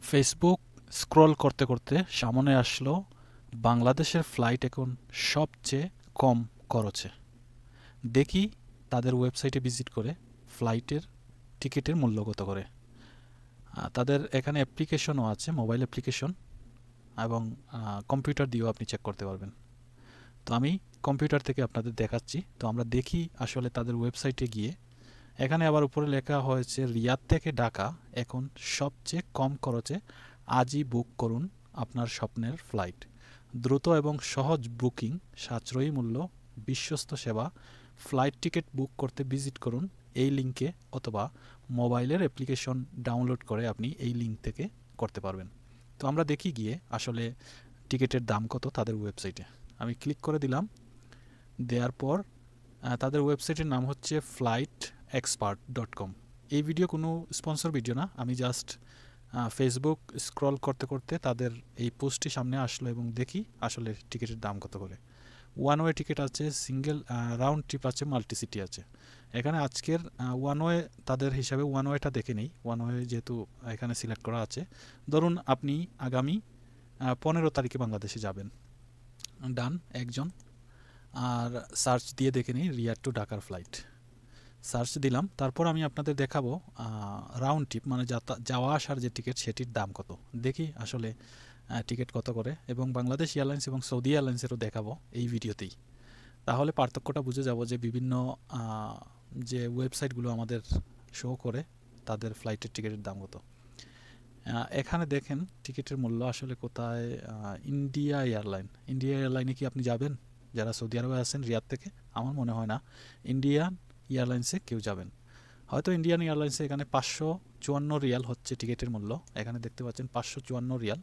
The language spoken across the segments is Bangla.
ফেসবুক স্ক্রল করতে করতে সামনে আসলো বাংলাদেশের ফ্লাইট এখন সবচেয়ে কম খরচে। দেখি তাদের ওয়েবসাইটে ভিজিট করে ফ্লাইটের টিকিটের মূল্য কত করে। তাদের এখানে অ্যাপ্লিকেশনও আছে, মোবাইল অ্যাপ্লিকেশন, এবং কম্পিউটার দিয়েও আপনি চেক করতে পারবেন। তো আমি কম্পিউটার থেকে আপনাদের দেখাচ্ছি। তো আমরা দেখি আসলে তাদের ওয়েবসাইটে গিয়ে। এখানে আবার উপরে লেখা হয়েছে রিয়াদ থেকে ঢাকা এখন সবচেয়ে কম খরচে, আজই বুক করুন আপনার স্বপ্নের ফ্লাইট। দ্রুত এবং সহজ বুকিং, সাশ্রয়ী মূল্য, বিশ্বস্ত সেবা। ফ্লাইট টিকিট বুক করতে ভিজিট করুন এই লিঙ্কে, অথবা মোবাইলের অ্যাপ্লিকেশন ডাউনলোড করে আপনি এই লিঙ্ক থেকে করতে পারবেন। তো আমরা দেখি গিয়ে আসলে টিকিটের দাম কত তাদের ওয়েবসাইটে। আমি ক্লিক করে দিলাম। দেওয়ার পর তাদের ওয়েবসাইটের নাম হচ্ছে flightexpert.com। এই ভিডিও কোনো স্পন্সর ভিডিও না, আমি জাস্ট ফেসবুক স্ক্রল করতে করতে তাদের এই পোস্টটি সামনে আসলো এবং দেখি আসলে টিকিটের দাম কত করে। ওয়ান ওয়ে টিকিট আছে, সিঙ্গেল রাউন্ড ট্রিপ আছে, মাল্টি সিটি আছে। এখানে আজকের ওয়ান ওয়ে তাদের হিসাবে ওয়ান ওয়েটা দেখে নেই। ওয়ান ওয়ে যেহেতু এখানে সিলেক্ট করা আছে, ধরুন আপনি আগামী 15 তারিখে বাংলাদেশে যাবেন, ডান একজন। আর সার্চ দিয়ে দেখে নিই রিয়াদ টু ঢাকার ফ্লাইট, সার্চ দিলাম। তারপর আমি আপনাদের দেখাবো রাউন্ড ট্রিপ মানে যাওয়া আসার যে টিকিট সেটির দাম কত। দেখি আসলে টিকিট কত করে, এবং বাংলাদেশ এয়ারলাইন্স এবং সৌদি এয়ারলাইন্সেরও দেখাবো এই ভিডিওতেই। তাহলে পার্থক্যটা বুঝে যাব যে বিভিন্ন যে ওয়েবসাইটগুলো আমাদের শো করে তাদের ফ্লাইটের টিকিটের দাম কত। এখানে দেখেন টিকিটের মূল্য আসলে কোথায়। ইন্ডিয়া এয়ারলাইনে কি আপনি যাবেন? যারা সৌদি আরবে আছেন রিয়াদ থেকে, আমার মনে হয় না ইন্ডিয়ান এয়ারলাইন্সে কেউ যাবেন। হয়তো ইন্ডিয়ান এয়ারলাইন্সে এখানে 554 রিয়াল হচ্ছে টিকিটের মূল্য। এখানে দেখতে পাচ্ছেন 554 রিয়াল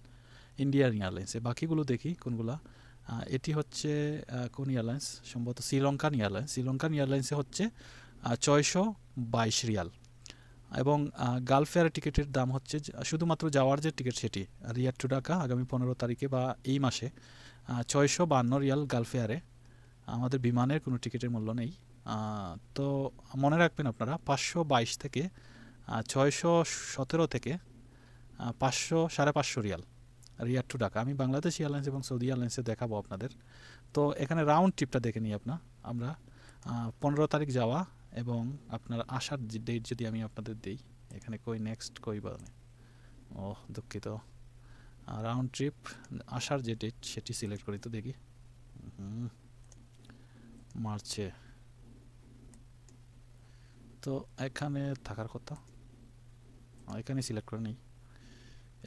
ইন্ডিয়ান এয়ারলাইন্সে। বাকিগুলো দেখি কোনগুলা। এটি হচ্ছে কোন এয়ারলাইন্স, সম্ভবত শ্রীলঙ্কান এয়ারলাইন্সে হচ্ছে 622 রিয়াল। এবং গালফ এয়ারের টিকিটের দাম হচ্ছে শুধুমাত্র যাওয়ার যে টিকিট সেটি, রিয়াদ টু ঢাকা আগামী 15 তারিখে বা এই মাসে 652 রিয়াল গালফ এয়ারে। আমাদের বিমানের কোনো টিকিটের মূল্য নেই। তো মনে রাখবেন আপনারা 522 থেকে 617 থেকে 500 550 রিয়াল রিয়াদ টু ঢাকা। আমি বাংলাদেশ এয়ারলাইন্স এবং সৌদি এয়ারলাইন্সে দেখাবো আপনাদের। তো এখানে রাউন্ড ট্রিপটা দেখে নিই আমরা 15 তারিখ যাওয়া এবং আপনার আসার যে ডেট যদি আমি আপনাদের দিই, এখানে কই নেক্সট কই বা ও দুঃখিত, রাউন্ড ট্রিপ আসার যে ডেট সেটি সিলেক্ট করি। তো দেখি মার্চে, তো এখানে থাকার কথা, এখানে সিলেক্ট করে নিই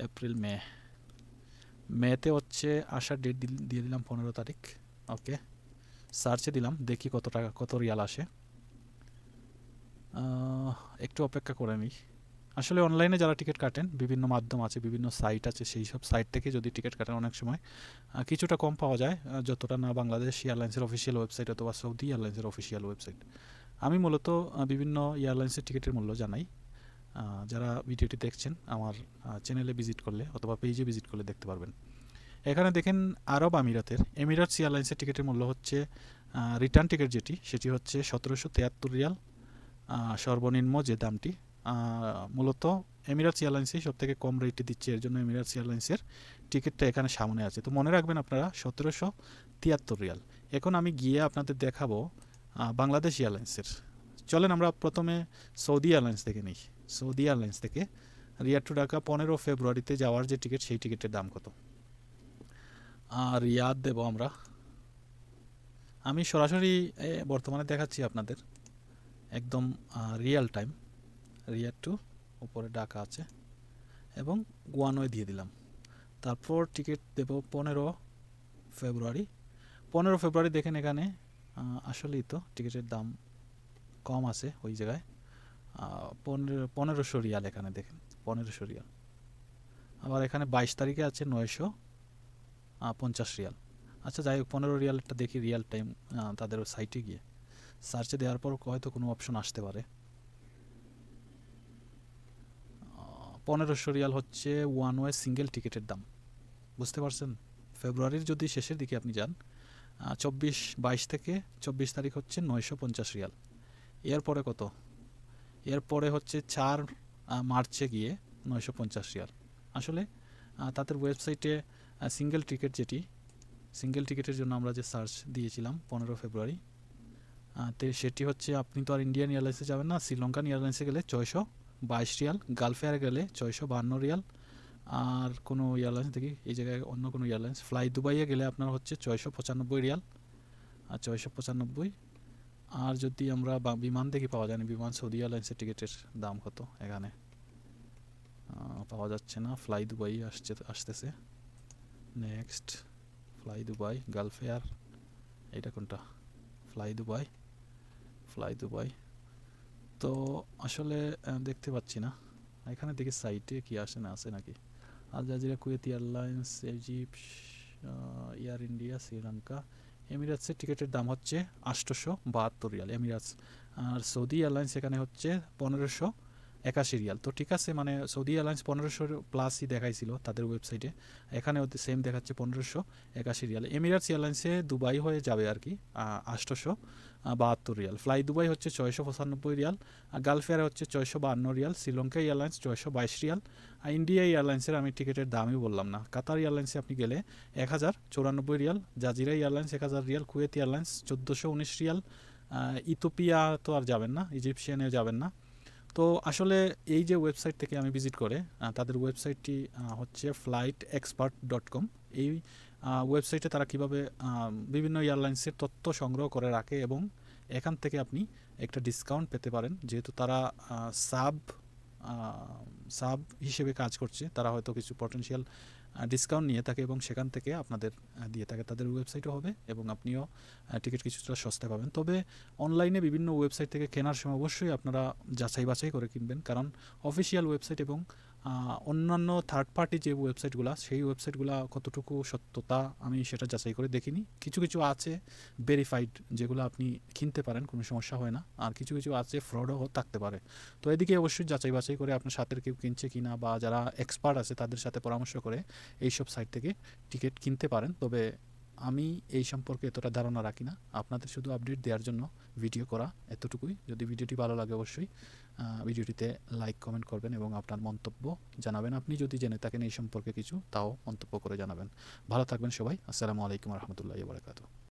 এপ্রিল মেতে হচ্ছে আসার ডেট দিয়ে দিলাম 15 তারিখ। ওকে, সার্চে দিলাম, দেখি কত টাকা কত রিয়াল আসে। একটু অপেক্ষা করে নিই। আসলে অনলাইনে যারা টিকিট কাটেন, বিভিন্ন মাধ্যম আছে, বিভিন্ন সাইট আছে, সেই সব সাইট থেকে যদি টিকিট কাটেন অনেক সময় কিছুটা কম পাওয়া যায়, যতটা না বাংলাদেশ এয়ারলাইন্সের অফিসিয়াল ওয়েবসাইট অথবা সৌদি এয়ারলাইন্সের অফিসিয়াল ওয়েবসাইট। আমি মূলত বিভিন্ন এয়ারলাইন্সের টিকিটের মূল্য জানাই। যারা ভিডিওটি দেখছেন আমার চ্যানেলে ভিজিট করলে অথবা পেজে ভিজিট করলে দেখতে পারবেন। এখানে দেখেন আরব এমিরাটস এয়ারলাইন্সের টিকিটের মূল্য হচ্ছে রিটার্ন টিকিট সেটি হচ্ছে 1773 রিয়াল সর্বনিম্ন যে দামটি। মূলত এমিরাটস এয়ারলাইন্সই সব থেকে কম রেটে দিচ্ছে, এর জন্য এমিরাটস এয়ারলাইন্সের টিকিটটা এখানে সামনে আছে। তো মনে রাখবেন আপনারা 1773 রিয়াল। এখন আমি গিয়ে আপনাদের দেখাবো বাংলাদেশ এয়ারলাইন্সের। চলেন আমরা প্রথমে সৌদি এয়ারলাইন্স থেকে নিই। সৌদি এয়ারলাইন্স থেকে রিয়াদ টু ঢাকা 15 ফেব্রুয়ারিতে যাওয়ার যে টিকিট, সেই টিকিটের দাম কত। রিয়াদ দেব আমরা। আমি সরাসরি বর্তমানে দেখাচ্ছি আপনাদের, একদম রিয়েল টাইম। রিয়াদ টু উপরে ঢাকা আছে এবং ওয়ানওয়ে দিয়ে দিলাম। তারপর টিকিট দেব 15 ফেব্রুয়ারি। 15 ফেব্রুয়ারি দেখেন এখানে আসলেই তো টিকিটের দাম কম আছে ওই জায়গায়, 1500 রিয়াল। এখানে দেখেন 1500 রিয়াল। আবার এখানে 22 তারিখে আছে 950 রিয়াল। আচ্ছা যাই হোক, 15 রিয়ালটা দেখি রিয়াল টাইম তাদের সাইটে গিয়ে। সার্চে দেওয়ার পর হয়তো কোনো অপশন আসতে পারে। 1500 রিয়াল হচ্ছে ওয়ান ওয়ে সিঙ্গেল টিকিটের দাম। বুঝতে পারছেন? ফেব্রুয়ারির যদি শেষের দিকে আপনি যান, 22 থেকে 24 তারিখ হচ্ছে 950 রিয়াল। এরপরে কত? এরপরে হচ্ছে 4 মার্চে গিয়ে 950 রিয়াল। আসলে তাদের ওয়েবসাইটে সিঙ্গেল টিকিট সিঙ্গেল টিকিটের জন্য আমরা যে সার্চ দিয়েছিলাম 15 ফেব্রুয়ারি, সেটি হচ্ছে আপনি তো আর ইন্ডিয়ান এয়ারলাইন্সে যাবেন না, শ্রীলঙ্কান এয়ারলাইন্সে গেলে 622 রিয়াল, গালফ এয়ারে গেলে 652 রিয়াল, আর কোনো এয়ারলাইন্স দেখি এই জায়গায় অন্য কোনো এয়ারলাইন্স ফ্লাই দুবাইয়ে গেলে আপনার হচ্ছে 695 রিয়াল আর 695। আর যদি আমরা বিমান দেখি পাওয়া যায় না, বিমান সৌদি এয়ারলাইন্সের টিকিটের দাম কত এখানে পাওয়া যাচ্ছে না। ফ্লাই দুবাই আসতেছে next, fly Dubai, Gulf air, এইটা কোনটা, ফ্লাই দুবাই। তো আসলে দেখতে পাচ্ছি না এখানে, দেখি সাইটে কি আসে না আছে নাকি। Al Jazeera, Kuwait airlines, Egypt, air India, Sri Lanka. এমিরেটসের টিকিটের দাম হচ্ছে 872 রিয়াল এমিরেটস, আর সৌদি এয়ারলাইন্স এখানে হচ্ছে 1581 রিয়াল। তো ঠিক আছে, মানে সৌদি এয়ারলাইন্স 1500 প্লাসই দেখাইছিল তাদের ওয়েবসাইটে, এখানে সেম দেখাচ্ছে 1581 রিয়াল। এমিরেটস এয়ারলাইন্সে দুবাই হয়ে যাবে আর কি 872 রিয়াল। ফ্লাই দুবাই হচ্ছে 695 রিয়াল, গালফ এয়ারে হচ্ছে 652 রিয়াল, শ্রীলঙ্কা এয়ারলাইন্স 622 রিয়াল, আর ইন্ডিয়া এয়ারলাইন্সের আমি টিকিটের দামই বললাম না। কাতার এয়ারলাইন্সে আপনি গেলে 1094 রিয়াল, জাজিরা এয়ারলাইন্স 1000 রিয়াল, কুয়েত এয়ারলাইন্স 1419 রিয়াল, ইথিওপিয়া তো আর যাবেন না, ইজিপশিয়ানে যাবেন না। তো আসলে এই যে ওয়েবসাইট থেকে আমি ভিজিট করে, তাদের ওয়েবসাইটটি হচ্ছে flightexpert.com। এই ওয়েবসাইটে তারা কিভাবে বিভিন্ন এয়ারলাইন্সের তথ্য সংগ্রহ করে রাখে এবং এখান থেকে আপনি একটা ডিসকাউন্ট পেতে পারেন, যেহেতু তারা সাব হিসেবে কাজ করছে, তারা হয়তো কিছু পটেনশিয়াল ডিসকাউন্ট নিয়ে থাকে এবং সেখান থেকে আপনাদের দিয়ে থাকে। তাদের ওয়েবসাইটও হবে এবং আপনিও টিকিট কিছুটা সস্তায় পাবেন। তবে অনলাইনে বিভিন্ন ওয়েবসাইট থেকে কেনার সময় অবশ্যই আপনারা যাচাই বাছাই করে কিনবেন, কারণ অফিসিয়াল ওয়েবসাইট এবং অন্যান্য থার্ড পার্টি যে ওয়েবসাইটগুলো, সেই ওয়েবসাইটগুলো কতটুকু সত্যতা আমি সেটা যাচাই করে দেখিনি। কিছু কিছু আছে ভেরিফাইড, যেগুলো আপনি কিনতে পারেন, কোনো সমস্যা হয় না, আর কিছু কিছু আছে ফ্রডও থাকতে পারে। তো এদিকে অবশ্যই যাচাই বাছাই করে আপনার সাথে কেউ কিনছে কিনা বা যারা এক্সপার্ট আছে তাদের সাথে পরামর্শ করে এইসব সাইট থেকে টিকিট কিনতে পারেন। তবে আমি এই সম্পর্কে এতটা ধারণা রাখি না, আপনাদের শুধু আপডেট দেওয়ার জন্য ভিডিও করা, এতটুকুই। যদি ভিডিওটি ভালো লাগে অবশ্যই ভিডিওটিতে লাইক কমেন্ট করবেন এবং আপনার মন্তব্য জানাবেন। আপনি যদি জেনে থাকেন এই সম্পর্কে কিছু, তাও মন্তব্য করে জানাবেন। ভালো থাকবেন সবাই। আসসালামু আলাইকুম রহমতুল্লাহি ওয়া বারাকাতুহু।